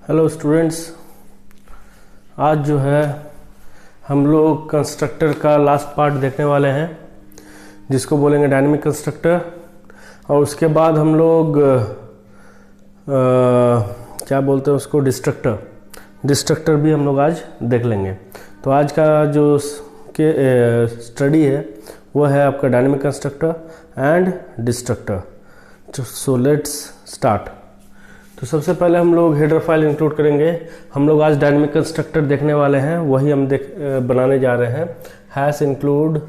Hello students, आज जो है हम लोग कंस्ट्रक्टर का लास्ट पार्ट देखने वाले हैं जिसको बोलेंगे डायनेमिक कंस्ट्रक्टर। और उसके बाद हम लोग क्या बोलते हैं उसको, डिस्ट्रक्टर भी हम लोग आज देख लेंगे। तो आज का जो स्टडी है वो है आपका dynamic constructor and destructor. So let's start. तो सबसे पहले हम लोग हेडर फाइल इंक्लूड करेंगे। हम लोग आज डायनेमिक कंस्ट्रक्टर देखने वाले हैं, वही हम बनाने जा रहे हैं। Hash include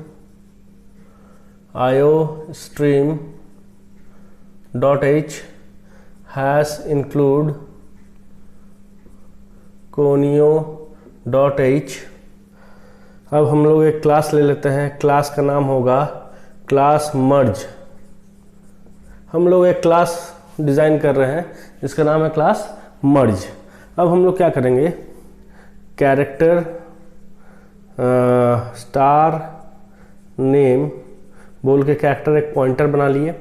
IO stream dot H, hash include conio dot H. अब हम लोग एक क्लास ले लेते हैं, क्लास का नाम होगा क्लास मर्ज। हम लोग एक क्लास डिज़ाइन कर रहे हैं जिसका नाम है क्लास मर्ज। अब हम लोग क्या करेंगे, कैरेक्टर स्टार नेम बोल के कैरेक्टर एक पॉइंटर बना लिए।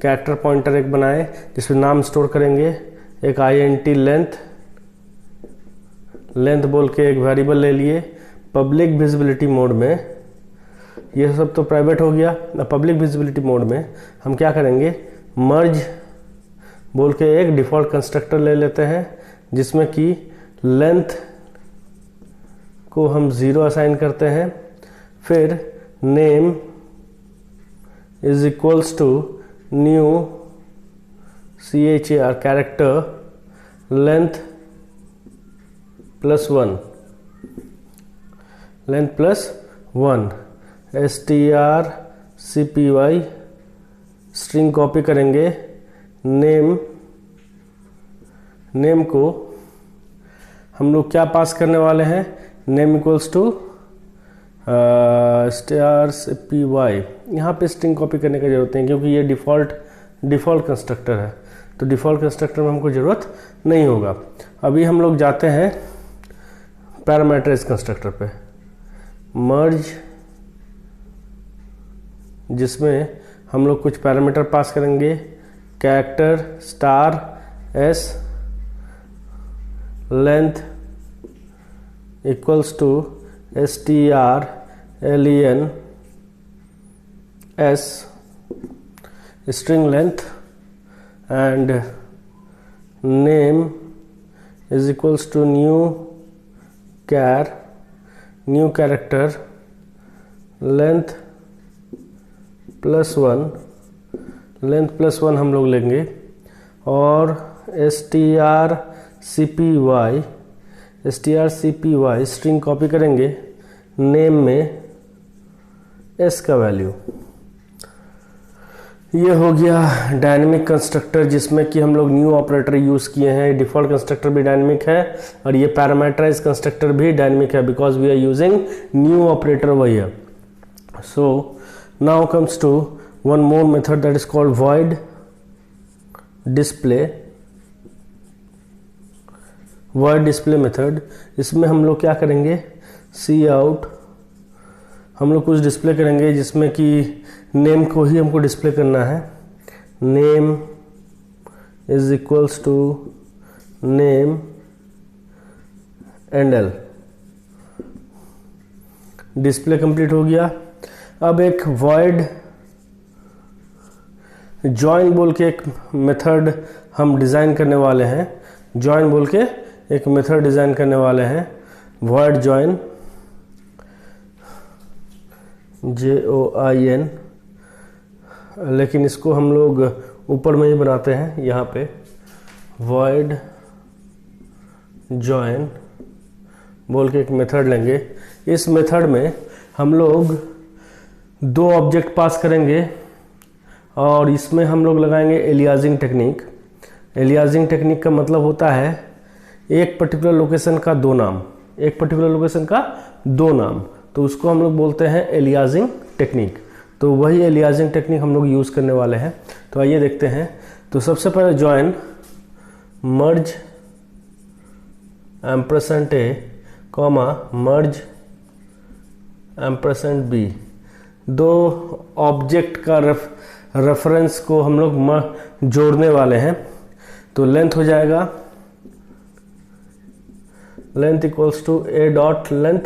कैरेक्टर पॉइंटर एक बनाए जिसमें नाम स्टोर करेंगे। एक INT लेंथ बोल के एक वेरिएबल ले लिए। पब्लिक विजिबिलिटी मोड में, ये सब तो प्राइवेट हो गया। पब्लिक विजिबिलिटी मोड में हम क्या करेंगे, मर्ज बोल के एक डिफ़ॉल्ट कंस्ट्रक्टर ले लेते हैं जिसमें कि लेंथ को हम 0 असाइन करते हैं। फिर name is equals to new CHAR character length +1, length +1 strcpy string copy करेंगे। नेम को हम लोग क्या पास करने वाले हैं, नेम इक्वल्स टू strcpy। यहाँ पे स्ट्रिंग कॉपी करने की ज़रूरत नहीं क्योंकि ये डिफ़ॉल्ट कंस्ट्रक्टर है, तो डिफ़ॉल्ट कंस्ट्रक्टर में हमको ज़रूरत नहीं होगा। अभी हम लोग जाते हैं पैरामीटराइज कंस्ट्रक्टर पे, मर्ज, जिसमें हम लोग कुछ पैरामीटर पास करेंगे। Character star s length equals to strlen s string length and name is equals to new character length +1, length +1 हम लोग लेंगे। और strcpy स्ट्रिंग कॉपी करेंगे नेम में s का वैल्यू। ये हो गया डायनेमिक कंस्ट्रक्टर जिसमें कि हम लोग न्यू ऑपरेटर यूज़ किए हैं। डिफ़ॉल्ट कंस्ट्रक्टर भी डायनेमिक है और ये पैरामीटराइज कंस्ट्रक्टर भी डायनेमिक है because we are using new operator वही है। So now comes to one more method that is called void display method। इसमें हम लोग क्या करेंगे, cout हम लोग कुछ डिस्प्ले करेंगे जिसमें कि नेम को ही हमको डिस्प्ले करना है। Name is equals to name endl. Display complete हो गया। अब एक void जॉइन बोल के एक मेथड हम डिज़ाइन करने वाले हैं। जॉइन बोल के एक मेथड डिज़ाइन करने वाले हैं, void join JOIN, लेकिन इसको हम लोग ऊपर में ही बनाते हैं। यहाँ पे void join बोल के एक मेथड लेंगे। इस मेथड में हम लोग 2 ऑब्जेक्ट पास करेंगे और इसमें हम लोग लगाएंगे एलियाजिंग टेक्निक। एलियाजिंग टेक्निक का मतलब होता है एक पर्टिकुलर लोकेशन का 2 नाम, एक पर्टिकुलर लोकेशन का 2 नाम, तो उसको हम लोग बोलते हैं एलियाजिंग टेक्निक। तो वही एलियाजिंग टेक्निक हम लोग यूज़ करने वाले हैं। तो आइए देखते हैं। तो सबसे पहले join merge %a comma merge %b, 2 object का रेफरेंस को हम लोग जोड़ने वाले हैं। तो लेंथ हो जाएगा length equals to A dot length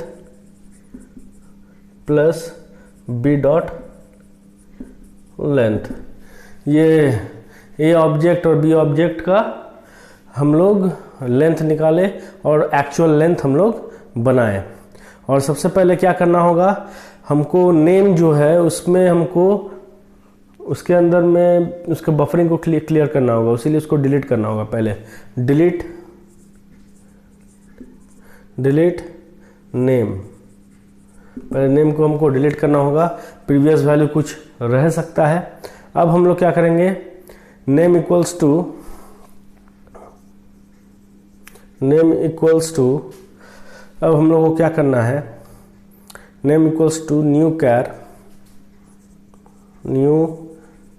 plus B dot length. ये ए ऑब्जेक्ट और बी ऑब्जेक्ट का हम लोग लेंथ निकाले और एक्चुअल लेंथ हम लोग बनाए। और सबसे पहले क्या करना होगा, हमको नेम जो है उसमें हमको उसके अंदर में उसके बफरिंग को क्लियर करना होगा, इसीलिए उसको डिलीट करना होगा। पहले डिलीट नेम, पहले नेम को हमको डिलीट करना होगा, प्रीवियस वैल्यू कुछ रह सकता है। अब हम लोग क्या करेंगे, नेम इक्वल्स टू अब हम लोग को क्या करना है, name equals to new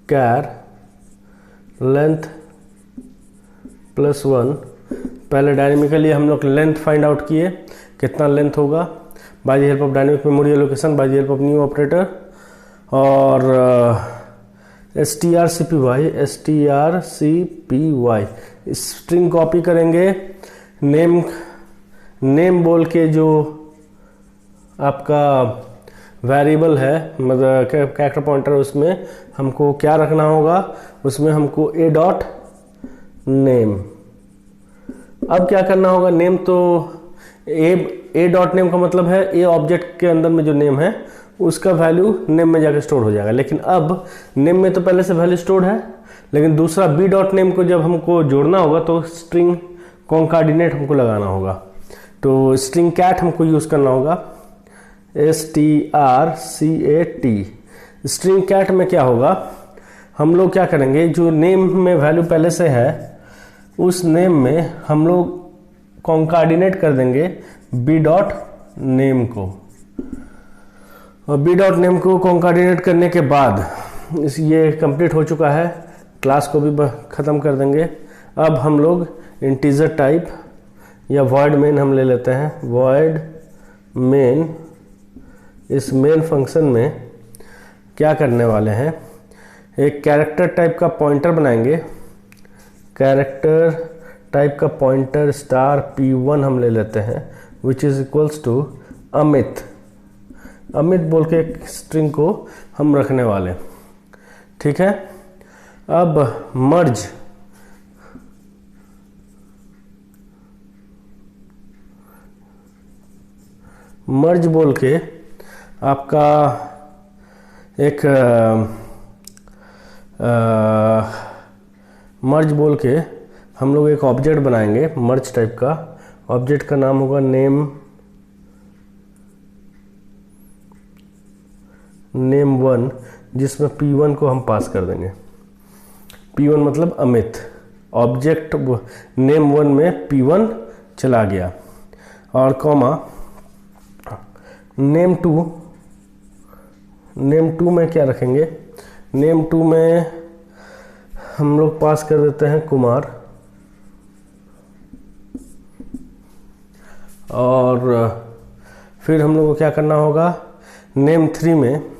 char length +1। पहले डायनेमिकली हम लोग लेंथ फाइंड आउट किए, कितना लेंथ होगा by the help of dynamic memory allocation, by the help of new operator. और strcpy स्ट्रिंग कॉपी करेंगे, नेम बोल के जो आपका वेरिएबल है मतलब कैरेक्टर पॉइंटर, उसमें हमको क्या रखना होगा, उसमें हमको ए डॉट नेम। अब क्या करना होगा, नेम तो ए डॉट नेम का मतलब है ए ऑब्जेक्ट के अंदर में जो नेम है उसका वैल्यू नेम में जाकर स्टोर हो जाएगा। लेकिन अब नेम में तो पहले से वैल्यू स्टोर है, लेकिन दूसरा बी डॉट नेम को जब हमको जोड़ना होगा तो स्ट्रिंग कॉन्कार्डिनेट हमको लगाना होगा। तो स्ट्रिंग कैट हमको यूज करना होगा, strcat। स्ट्रिंग कैट में क्या होगा, हम लोग क्या करेंगे, जो नेम में वैल्यू पहले से है उस नेम में हम लोग कॉन्कार्डिनेट कर देंगे बी डॉट नेम को। और बी डॉट नेम को कॉन्कार्डिनेट करने के बाद ये कंप्लीट हो चुका है, क्लास को भी ख़त्म कर देंगे। अब हम लोग इंटीजर टाइप या void main हम ले लेते हैं, void main। इस मेन फंक्शन में क्या करने वाले हैं, एक कैरेक्टर टाइप का पॉइंटर बनाएंगे, कैरेक्टर टाइप का पॉइंटर *p1 हम ले लेते हैं, which is equals to Amit बोल के एक स्ट्रिंग को हम रखने वाले। ठीक है, अब मर्ज बोल के आपका एक मर्ज बोल के हम लोग एक ऑब्जेक्ट बनाएंगे मर्ज टाइप का। ऑब्जेक्ट का नाम होगा नेम1, जिसमें p1 को हम पास कर देंगे। p1 मतलब अमित, ऑब्जेक्ट नेम1 में p1 चला गया, और कॉमा नेम2 में क्या रखेंगे, नेम2 में हम लोग पास कर देते हैं कुमार, और फिर हम लोग को क्या करना होगा, नेम3 में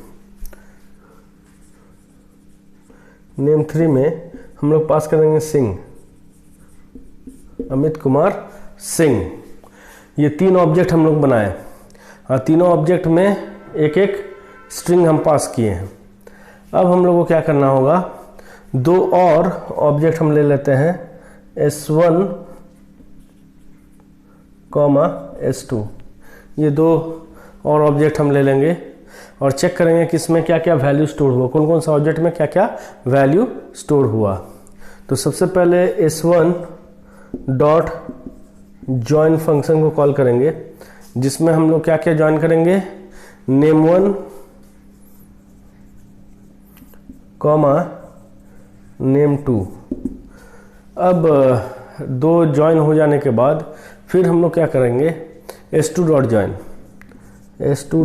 हम लोग पास करेंगे सिंह, अमित कुमार सिंह। ये 3 ऑब्जेक्ट हम लोग बनाए और तीनों ऑब्जेक्ट में एक एक स्ट्रिंग हम पास किए हैं। अब हम लोग को क्या करना होगा, 2 और ऑब्जेक्ट हम ले लेते हैं, s1, s2। ये 2 और ऑब्जेक्ट हम ले लेंगे और चेक करेंगे कि इसमें क्या क्या वैल्यू स्टोर हुआ, कौन कौन सा ऑब्जेक्ट में क्या क्या वैल्यू स्टोर हुआ। तो सबसे पहले s1 डॉट जॉइन फंक्शन को कॉल करेंगे, जिसमें हम लोग क्या क्या ज्वाइन करेंगे, नेम1 नेम2। अब 2 ज्वाइन हो जाने के बाद फिर हम लोग क्या करेंगे, s2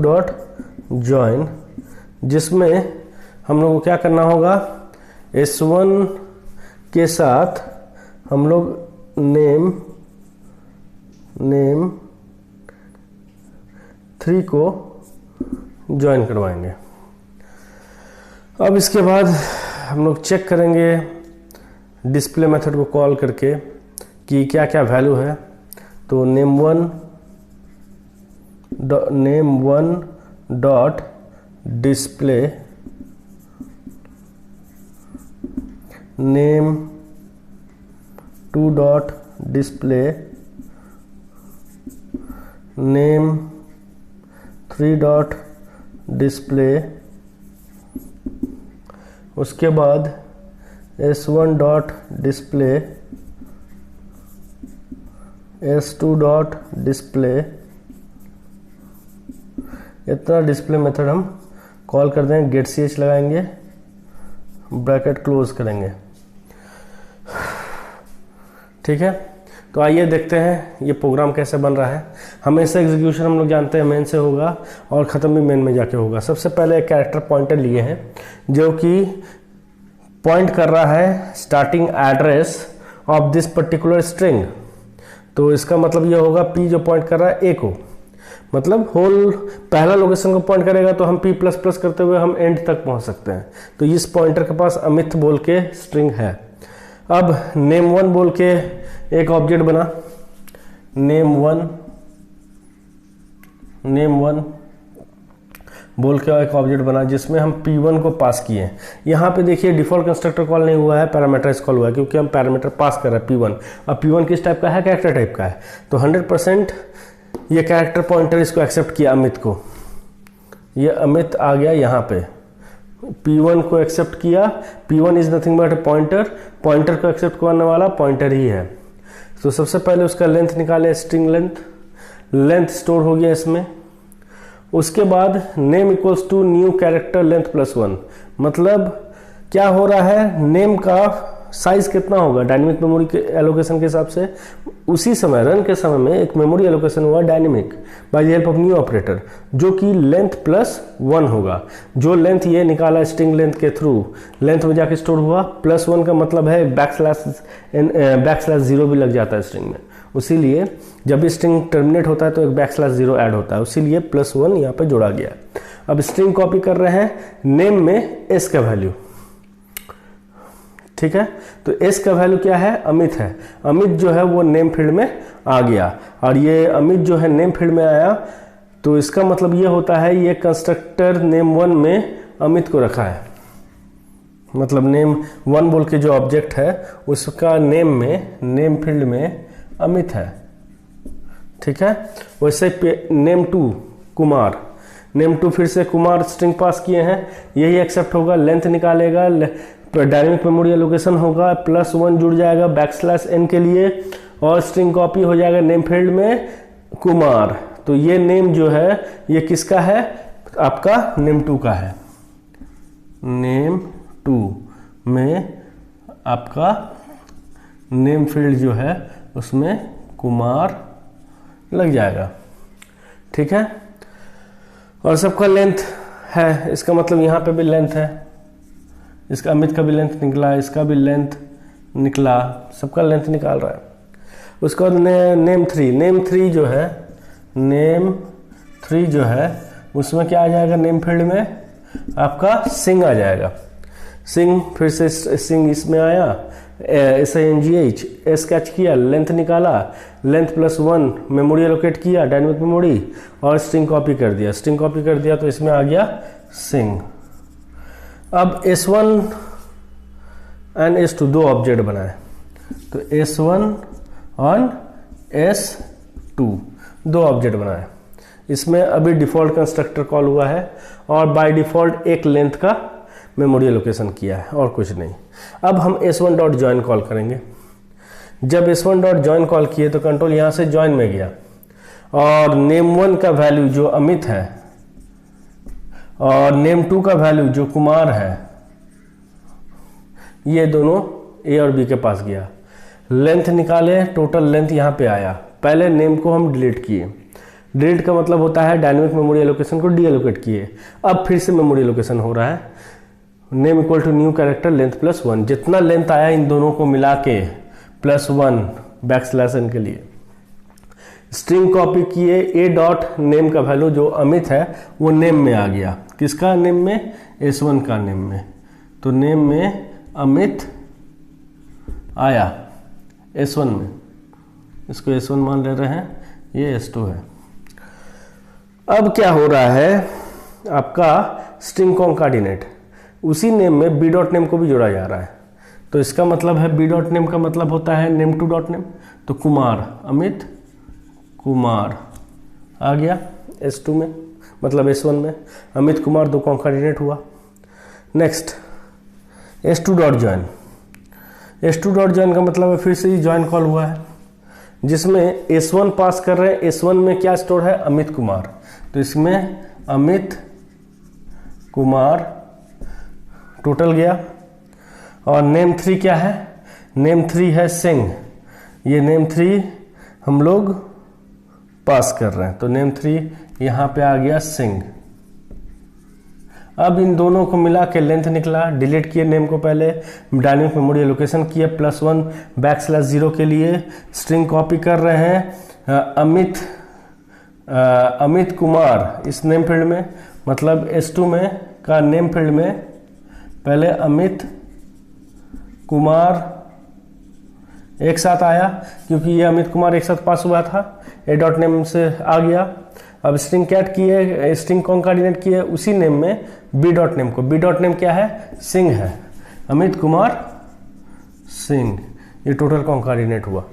डॉट ज्वाइन, जिसमें हम लोग को क्या करना होगा, s1 के साथ हम लोग नेम3 को ज्वाइन करवाएंगे। अब इसके बाद हम लोग चेक करेंगे डिस्प्ले मेथड को कॉल करके कि क्या क्या वैल्यू है। तो name1 dot display name2 dot display name3 dot display, उसके बाद s1 dot display, s2 dot display. इतना डिस्प्ले मेथड हम कॉल कर देंगे, गेट ch लगाएंगे, ब्रैकेट क्लोज करेंगे। ठीक है, तो आइए देखते हैं ये प्रोग्राम कैसे बन रहा है। हमेशा एग्जीक्यूशन हम लोग जानते हैं मेन से होगा और ख़त्म भी मेन में जाके होगा। सबसे पहले एक कैरेक्टर पॉइंटर लिए हैं जो कि पॉइंट कर रहा है starting address of this particular string. तो इसका मतलब ये होगा p जो पॉइंट कर रहा है a को, मतलब होल पहला लोकेशन को पॉइंट करेगा तो हम p++ करते हुए हम एंड तक पहुंच सकते हैं। तो इस पॉइंटर के पास अमित बोल के स्ट्रिंग है। अब name1 बोल के एक ऑब्जेक्ट बना, name1 बोल के एक ऑब्जेक्ट बना जिसमें हम p1 को पास किए हैं। यहाँ पे देखिए डिफॉल्ट कंस्ट्रक्टर कॉल नहीं हुआ है, पैरामीटराइज कॉल हुआ है क्योंकि हम पैरामीटर पास कर रहे हैं p1। अब p1 किस टाइप का है? कैरेक्टर टाइप का है। तो 100% ये कैरेक्टर पॉइंटर इसको एक्सेप्ट किया अमित को। ये अमित आ गया यहाँ पे, p1 को एक्सेप्ट किया। p1 is nothing but A pointer, pointer को एक्सेप्ट करने वाला पॉइंटर ही है। तो सबसे पहले उसका लेंथ निकाले, स्ट्रिंग लेंथ स्टोर हो गया इसमें। उसके बाद name equals to new character length +1, मतलब क्या हो रहा है, नेम का साइज कितना होगा डायनेमिक मेमोरी के एलोकेशन के हिसाब से। उसी समय रन के समय में एक मेमोरी एलोकेशन हुआ dynamic by the help of new operator, जो कि लेंथ +1 होगा। जो लेंथ ये निकाला स्ट्रिंग लेंथ के थ्रू लेंथ में जाके स्टोर हुआ। +1 का मतलब है बैकस्लैश 0 भी लग जाता है स्ट्रिंग में, उसीलिए जब भी स्ट्रिंग टर्मिनेट होता है तो एक \0 ऐड होता है, उसीलिए +1 यहाँ पे जोड़ा गया। अब स्ट्रिंग कॉपी कर रहे हैं, नेम में s का वैल्यू, ठीक है। तो s का वैल्यू क्या है? अमित है। अमित जो है वो नेम फील्ड में आ गया, और ये अमित जो है नेम फील्ड में आया तो इसका मतलब ये होता है ये कंस्ट्रक्टर name1 में अमित को रखा है। मतलब name1 बोल के जो ऑब्जेक्ट है उसका नेम में नेम फील्ड में अमित है, ठीक है। वैसे name2 कुमार, name2 फिर से कुमार स्ट्रिंग पास किए हैं, यही एक्सेप्ट होगा। लेंथ निकालेगा, डायनेमिक मेमोरी एलोकेशन होगा, +1 जुड़ जाएगा \n के लिए, और स्ट्रिंग कॉपी हो जाएगा नेम फील्ड में कुमार। तो ये नेम जो है ये किसका है? आपका name2 का है। name2 में आपका नेम फील्ड जो है उसमें कुमार लग जाएगा, ठीक है। और सबका लेंथ है, इसका मतलब यहाँ पे भी लेंथ है, इसका अमित का भी लेंथ निकला, इसका भी लेंथ निकला, सबका लेंथ निकाल रहा है। उसके बाद नेम3 जो है उसमें क्या आ जाएगा? नेम फील्ड में आपका सिंग आ जाएगा। सिंग फिर से सिंग इसमें आया, SINGH एस कैच किया, लेंथ निकाला, लेंथ +1 मेमोरी एलोकेट किया डायनेमिक मेमोरी, और स्ट्रिंग कॉपी कर दिया तो इसमें आ गया सिंग। अब S1 एंड S2 दो ऑब्जेक्ट बनाए, तो S1 और S2 दो ऑब्जेक्ट बनाए। इसमें अभी डिफ़ॉल्ट कंस्ट्रक्टर कॉल हुआ है और बाय डिफ़ॉल्ट एक लेंथ का मेमोरी एलोकेशन किया है और कुछ नहीं। अब हम S1 डॉट ज्वाइन कॉल करेंगे। जब S1 डॉट ज्वाइन कॉल किए तो कंट्रोल यहाँ से ज्वाइन में गया, और name1 का वैल्यू जो अमित है और name2 का वैल्यू जो कुमार है, ये दोनों A और B के पास गया। लेंथ निकाले, टोटल लेंथ यहाँ पे आया। पहले नेम को हम डिलीट किए, डिलीट का मतलब होता है डायनेमिक मेमोरी एलोकेशन को डी एलोकेट किए। अब फिर से मेमोरी एलोकेशन हो रहा है, name equal to new character length +1, जितना लेंथ आया इन दोनों को मिला के +1 \n के लिए। स्ट्रिंग कॉपी किए, A डॉट नेम का वैल्यू जो अमित है वो नेम में आ गया। किसका नेम में? S1 का नेम में। तो नेम में अमित आया S1 में, इसको S1 मान ले रहे हैं, ये S2 है। अब क्या हो रहा है, आपका स्ट्रिंग कॉन्कार्डिनेट, उसी नेम में बी डॉट नेम को भी जोड़ा जा रहा है। तो इसका मतलब है बी डॉट नेम का मतलब होता है नेम टू डॉट नेम। तो कुमार, अमित कुमार आ गया S2 में, मतलब S1 में अमित कुमार 2 कॉन्कार्डिनेट हुआ। Next S2 dot join, S2 dot join का मतलब है फिर से ही ज्वाइन कॉल हुआ है, जिसमें S1 पास कर रहे हैं। S1 में क्या स्टोर है, अमित कुमार, तो इसमें अमित कुमार टोटल गया। और नेम 3 क्या है, नेम 3 है सिंह, ये नेम 3 हम लोग पास कर रहे हैं, तो नेम 3 यहाँ पे आ गया सिंह। अब इन दोनों को मिला के लेंथ निकला, डिलीट किए नेम को, पहले डायनेमिक मेमोरी एलोकेशन किए +1 \0 के लिए, स्ट्रिंग कॉपी कर रहे हैं अमित कुमार इस नेम फील्ड में, मतलब S2 में का नेम फील्ड में पहले अमित कुमार एक साथ आया, क्योंकि ये अमित कुमार एक साथ पास हुआ था, ए डॉट नेम से आ गया। अब स्ट्रिंग कैट किए, स्ट्रिंग कॉन्कार्डिनेट किए उसी नेम में बी डॉट नेम को, बी डॉट नेम क्या है, सिंह है, अमित कुमार सिंह, ये टोटल कॉन्कार्डिनेट हुआ।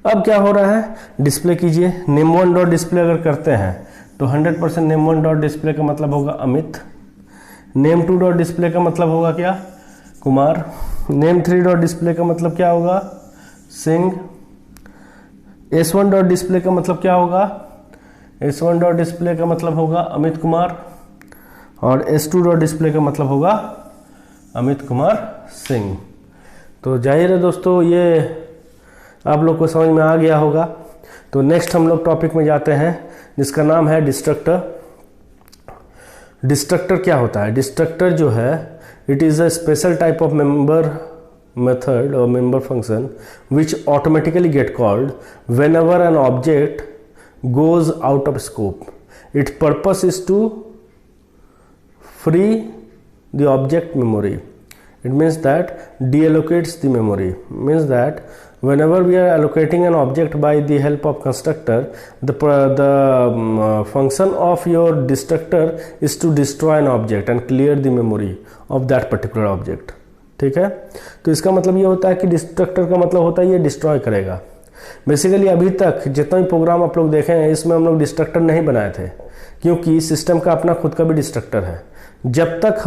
अब क्या हो रहा है, डिस्प्ले कीजिए, नेम 1 डॉट डिस्प्ले अगर करते हैं तो 100% नेम 1 डॉट डिस्प्ले का मतलब होगा अमित, नेम 2 डॉट डिस्प्ले का मतलब होगा क्या, कुमार, नेम 3 डॉट डिस्प्ले का मतलब क्या होगा, सिंह, S1 डॉट डिस्प्ले का मतलब क्या होगा, S1 डॉट डिस्प्ले का मतलब होगा अमित कुमार, और S2 डॉट डिस्प्ले का मतलब होगा अमित कुमार सिंह। तो जाहिर है दोस्तों, ये आप लोग को समझ में आ गया होगा। तो नेक्स्ट हम लोग टॉपिक में जाते हैं, जिसका नाम है डिस्ट्रक्टर। डिस्ट्रक्टर क्या होता है, डिस्ट्रक्टर जो है it is a special type of member method or member function which automatically get called whenever an object goes out of scope. Its purpose is to free the object memory. It means that deallocates the memory. Means that whenever we are allocating an object by the help of constructor, the function of your destructor is to destroy an object and clear the memory of that particular object. ठीक है, तो इसका मतलब ये होता है कि destructor का मतलब होता है ये डिस्ट्रॉय करेगा। बेसिकली अभी तक जितना भी प्रोग्राम आप लोग देखे हैं इसमें हम लोग डिस्ट्रक्टर नहीं बनाए थे, क्योंकि सिस्टम का अपना खुद का भी डिस्ट्रक्टर है। जब तक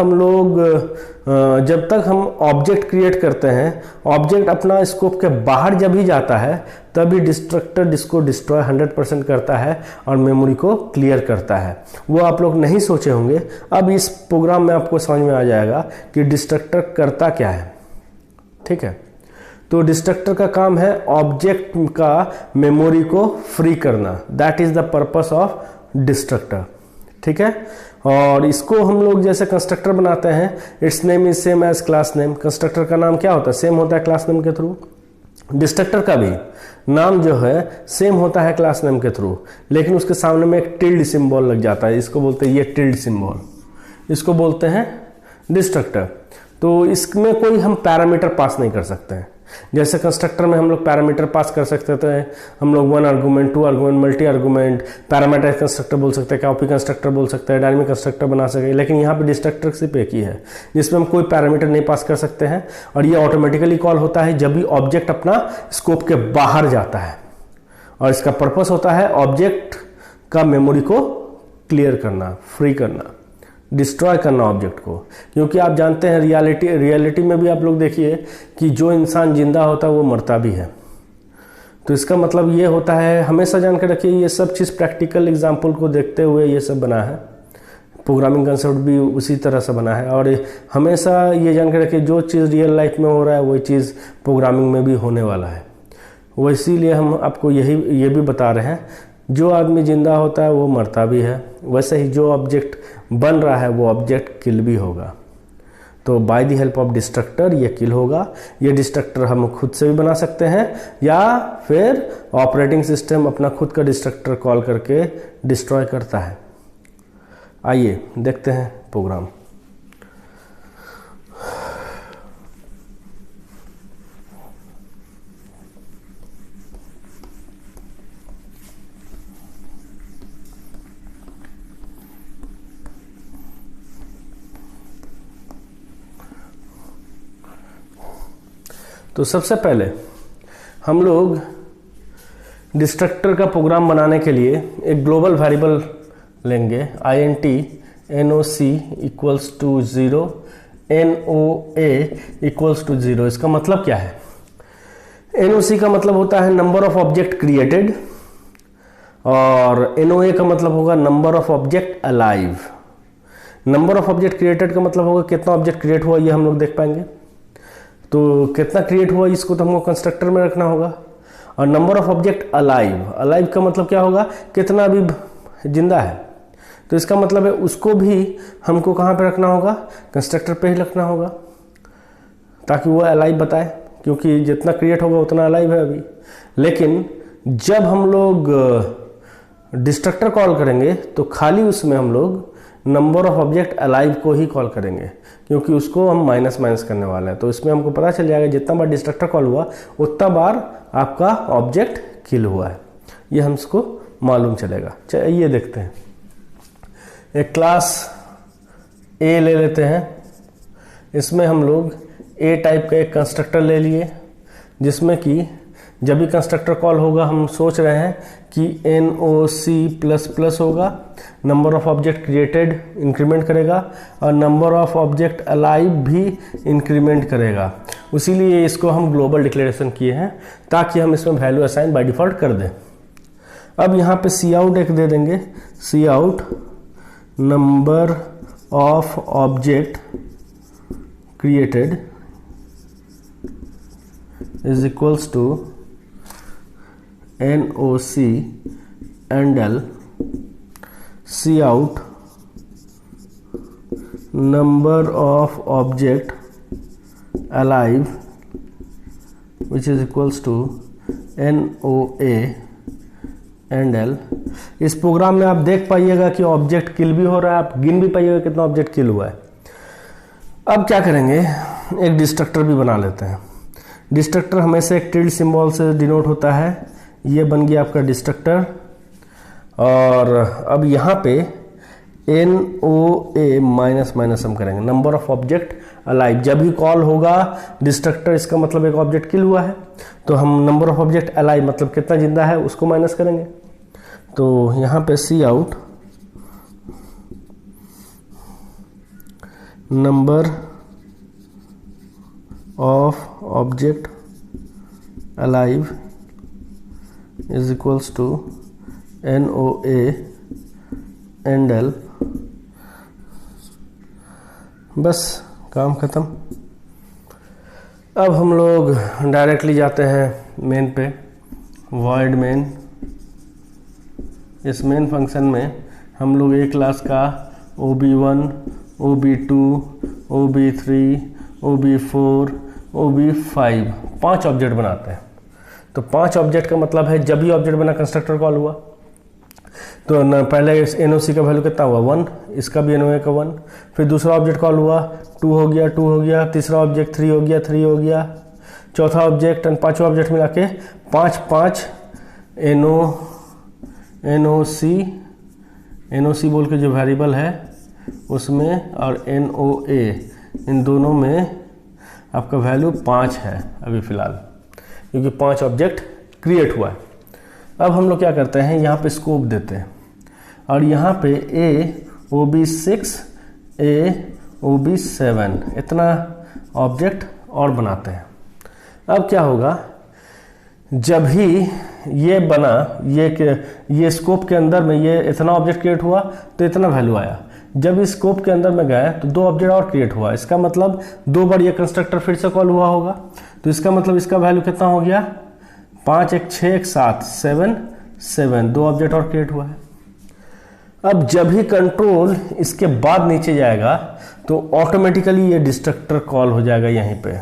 हम ऑब्जेक्ट क्रिएट करते हैं, ऑब्जेक्ट अपना स्कोप के बाहर जब ही जाता है तभी डिस्ट्रक्टर जिसको डिस्ट्रॉय 100% करता है और मेमोरी को क्लियर करता है। वो आप लोग नहीं सोचे होंगे, अब इस प्रोग्राम में आपको समझ में आ जाएगा कि डिस्ट्रक्टर करता क्या है। ठीक है, तो डिस्ट्रक्टर का काम है ऑब्जेक्ट का मेमोरी को फ्री करना, that is the purpose of destructor. ठीक है, और इसको हम लोग जैसे कंस्ट्रक्टर बनाते हैं, it's name is same as class name. Constructor का नाम क्या होता है, सेम होता है क्लास नेम के थ्रू। डिस्ट्रक्टर का भी नाम जो है सेम होता है क्लास नेम के थ्रू, लेकिन उसके सामने में एक टिल्ड सिंबल लग जाता है, इसको बोलते हैं ये टिल्ड सिंबल, इसको बोलते हैं डिस्ट्रक्टर। तो इसमें कोई हम पैरामीटर पास नहीं कर सकते हैं। जैसे कंस्ट्रक्टर में हम लोग पैरामीटर पास कर सकते थे, हम लोग 1 argument, 2 argument, multi argument, parameterised constructor बोल सकते हैं, कॉपी कंस्ट्रक्टर बोल सकते हैं, डायनामिक कंस्ट्रक्टर बना सके। लेकिन यहाँ पे डिस्ट्रक्टर सिर्फ एक ही है जिसमें हम कोई पैरामीटर नहीं पास कर सकते हैं, और ये ऑटोमेटिकली कॉल होता है जब भी ऑब्जेक्ट अपना स्कोप के बाहर जाता है, और इसका पर्पस होता है ऑब्जेक्ट का मेमोरी को क्लियर करना, फ्री करना, डिस्ट्रॉय करना ऑब्जेक्ट को। क्योंकि आप जानते हैं रियलिटी में भी आप लोग देखिए कि जो इंसान जिंदा होता है वो मरता भी है। तो इसका मतलब ये होता है, हमेशा जान के रखिए, ये सब चीज़ प्रैक्टिकल एग्जाम्पल को देखते हुए ये सब बना है। प्रोग्रामिंग कंसेप्ट भी उसी तरह से बना है, और हमेशा ये जान के रखिए जो चीज़ रियल लाइफ में हो रहा है वही चीज़ प्रोग्रामिंग में भी होने वाला है। वो इसीलिए हम आपको ये भी बता रहे हैं, जो आदमी जिंदा होता है वो मरता भी है, वैसे ही जो ऑब्जेक्ट बन रहा है वो ऑब्जेक्ट किल भी होगा। तो by the help of destructor ये किल होगा। ये डिस्ट्रक्टर हम खुद से भी बना सकते हैं, या फिर ऑपरेटिंग सिस्टम अपना खुद का डिस्ट्रक्टर कॉल करके डिस्ट्रॉय करता है। आइए देखते हैं प्रोग्राम। तो सबसे पहले हम लोग डिस्ट्रक्टर का प्रोग्राम बनाने के लिए एक ग्लोबल वेरिएबल लेंगे int noc equals to 0 noa equals to 0। इसका मतलब क्या है? noc का मतलब होता है नंबर ऑफ ऑब्जेक्ट क्रिएटेड और noa का मतलब होगा number of object alive. Number of object created का मतलब होगा कितना ऑब्जेक्ट क्रिएट हुआ, ये हम लोग देख पाएंगे। तो कितना क्रिएट हुआ इसको तो हमको कंस्ट्रक्टर में रखना होगा। और number of object alive, alive का मतलब क्या होगा? कितना अभी जिंदा है। तो इसका मतलब है उसको भी हमको कहाँ पे रखना होगा? कंस्ट्रक्टर पे ही रखना होगा, ताकि वो अलाइव बताए, क्योंकि जितना क्रिएट होगा उतना अलाइव है अभी। लेकिन जब हम लोग डिस्ट्रक्टर कॉल करेंगे तो खाली उसमें हम लोग नंबर ऑफ ऑब्जेक्ट अलाइव को ही कॉल करेंगे, क्योंकि उसको हम माइनस माइनस करने वाले हैं। तो इसमें हमको पता चल जाएगा जितना बार डिस्ट्रक्टर कॉल हुआ उतना बार आपका ऑब्जेक्ट किल हुआ है, ये हमको मालूम चलेगा। चलिए देखते हैं। एक क्लास ए ले लेते हैं। इसमें हम लोग ए टाइप का एक कंस्ट्रक्टर ले लिए, जिसमें कि जब भी कंस्ट्रक्टर कॉल होगा हम सोच रहे हैं कि noc++ होगा, number of object created increment करेगा और नंबर ऑफ ऑब्जेक्ट अलाइव भी इंक्रीमेंट करेगा। इसीलिए इसको हम ग्लोबल डिक्लेरेशन किए हैं, ताकि हम इसमें वैल्यू असाइन बाय डिफॉल्ट कर दें। अब यहाँ पे cout एक दे देंगे, cout number of object created is equals to noc handle cout number of object alive which is equals to noa handle। इस प्रोग्राम में आप देख पाइएगा कि ऑब्जेक्ट किल भी हो रहा है, आप गिन भी पाइएगा कितना ऑब्जेक्ट किल हुआ है। अब क्या करेंगे, एक डिस्ट्रक्टर भी बना लेते हैं। डिस्ट्रक्टर हमेशा एक टिल्ड सिंबल से डिनोट होता है। ये बन गया आपका डिस्ट्रक्टर। और अब यहाँ पे NOA माइनस माइनस हम करेंगे, नंबर ऑफ ऑब्जेक्ट अलाइव। जब भी कॉल होगा डिस्ट्रक्टर, इसका मतलब एक ऑब्जेक्ट किल हुआ है, तो हम नंबर ऑफ ऑब्जेक्ट अलाइव मतलब कितना जिंदा है उसको माइनस करेंगे। तो यहाँ पे cout number of object alive is equals to noa handle। बस काम खत्म। अब हम लोग डायरेक्टली जाते हैं मेन पे, void main। इस मेन फंक्शन में हम लोग एक क्लास का ob1 ob2 ob3 ob4 ob5 5 object बनाते हैं। तो 5 ऑब्जेक्ट का मतलब है जब भी ऑब्जेक्ट बना कंस्ट्रक्टर कॉल हुआ तो पहले noc का वैल्यू कितना हुआ 1, इसका भी noa का 1, फिर दूसरा ऑब्जेक्ट कॉल हुआ 2 हो गया, तीसरा ऑब्जेक्ट 3 हो गया, चौथा ऑब्जेक्ट और पांचवा ऑब्जेक्ट मिला के 5 noc बोल के जो वेरिएबल है उसमें और noa, इन दोनों में आपका वैल्यू 5 है अभी फ़िलहाल, क्योंकि 5 ऑब्जेक्ट क्रिएट हुआ है। अब हम लोग क्या करते हैं, यहाँ पे स्कोप देते हैं और यहाँ पे ob6 ob7 इतना ऑब्जेक्ट और बनाते हैं। अब क्या होगा, जब ही ये बना, ये स्कोप के अंदर में ये इतना ऑब्जेक्ट क्रिएट हुआ तो इतना वैल्यू आया। जब इस स्कोप के अंदर में गए तो 2 ऑब्जेक्ट और क्रिएट हुआ, इसका मतलब 2 बार ये कंस्ट्रक्टर फिर से कॉल हुआ होगा। तो इसका मतलब इसका वैल्यू कितना हो गया, 5 1 6 1 7 7 2 ऑब्जेक्ट और क्रिएट हुआ है। अब जब ही कंट्रोल इसके बाद नीचे जाएगा तो ऑटोमेटिकली ये डिस्ट्रक्टर कॉल हो जाएगा यहीं पे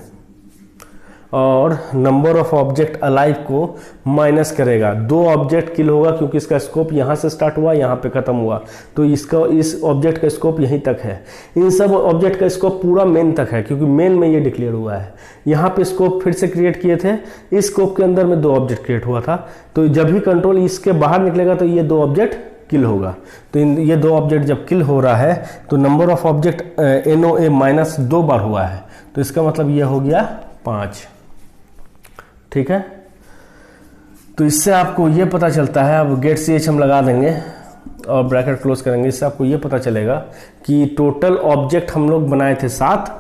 और नंबर ऑफ ऑब्जेक्ट अलाइव को माइनस करेगा। 2 ऑब्जेक्ट किल होगा क्योंकि इसका स्कोप यहाँ से स्टार्ट हुआ यहाँ पे ख़त्म हुआ, तो इस ऑब्जेक्ट का स्कोप यहीं तक है। इन सब ऑब्जेक्ट का स्कोप पूरा मेन तक है क्योंकि मेन में ये डिक्लेयर हुआ है। यहाँ पे स्कोप फिर से क्रिएट किए थे, इस स्कोप के अंदर में 2 ऑब्जेक्ट क्रिएट हुआ था, तो जब भी कंट्रोल इसके बाहर निकलेगा तो ये 2 ऑब्जेक्ट किल होगा। तो ये 2 ऑब्जेक्ट जब किल हो रहा है तो नंबर ऑफ ऑब्जेक्ट NOA -2 बार हुआ है, तो इसका मतलब ये हो गया 5। ठीक है। तो इससे आपको ये पता चलता है, अब गेट ch हम लगा देंगे और ब्रैकेट क्लोज करेंगे। इससे आपको ये पता चलेगा कि टोटल ऑब्जेक्ट हम लोग बनाए थे 7,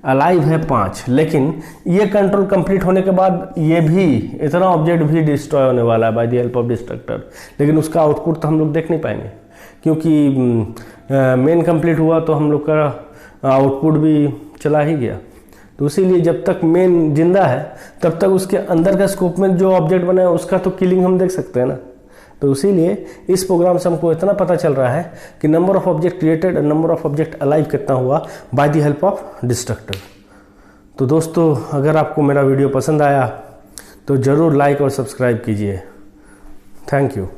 अलाइव है 5, लेकिन ये कंट्रोल कंप्लीट होने के बाद ये भी इतना ऑब्जेक्ट भी डिस्ट्रॉय होने वाला है by the help of destructor, लेकिन उसका आउटपुट तो हम लोग देख नहीं पाएंगे क्योंकि मेन कंप्लीट हुआ तो हम लोग का आउटपुट भी चला ही गया। तो इसीलिए जब तक मेन जिंदा है तब तक उसके अंदर का स्कोप में जो ऑब्जेक्ट बना है उसका तो किलिंग हम देख सकते हैं ना। तो इसीलिए इस प्रोग्राम से हमको इतना पता चल रहा है कि नंबर ऑफ ऑब्जेक्ट क्रिएटेड और नंबर ऑफ ऑब्जेक्ट अलाइव कितना हुआ by the help of destructor. तो दोस्तों, अगर आपको मेरा वीडियो पसंद आया तो ज़रूर लाइक और सब्सक्राइब कीजिए। Thank you.